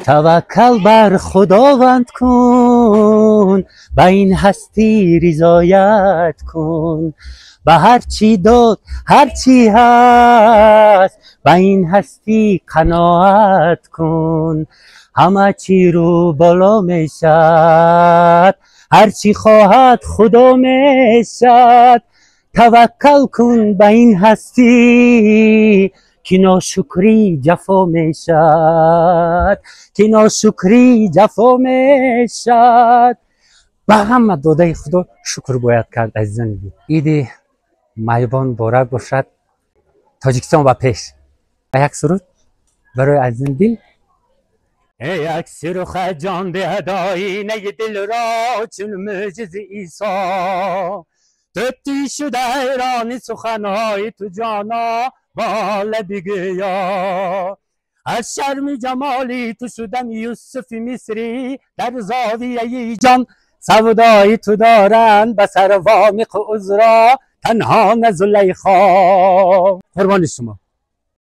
توکل بر خداوند کن، به این هستی رضایت کن، به هر چی داد هر چی هست، به این هستی قناعت کن. همه چی رو بالا میشد، هر چی خواهد خدا میشد. توکل کن به این هستی که ناشکری جفا میشد، که ناشکری جفا میشد. به همه داده خدا شکر باید کرد عزیزان. عید مهربان بارک باشد. تاجیکستان و پیش. یک سرود برای عزیزان دل. ای عکس رخ جان به ادای دل را چون معجزه عیسی، تبتی شده حیران سخنهای تو جانا با لب گویا. از شرم جمالی تو شدم یوسف مصری، در زاویه جان سودای تو دارند، به سر وامق عذرا تنها نه زلیخا. قربان شما.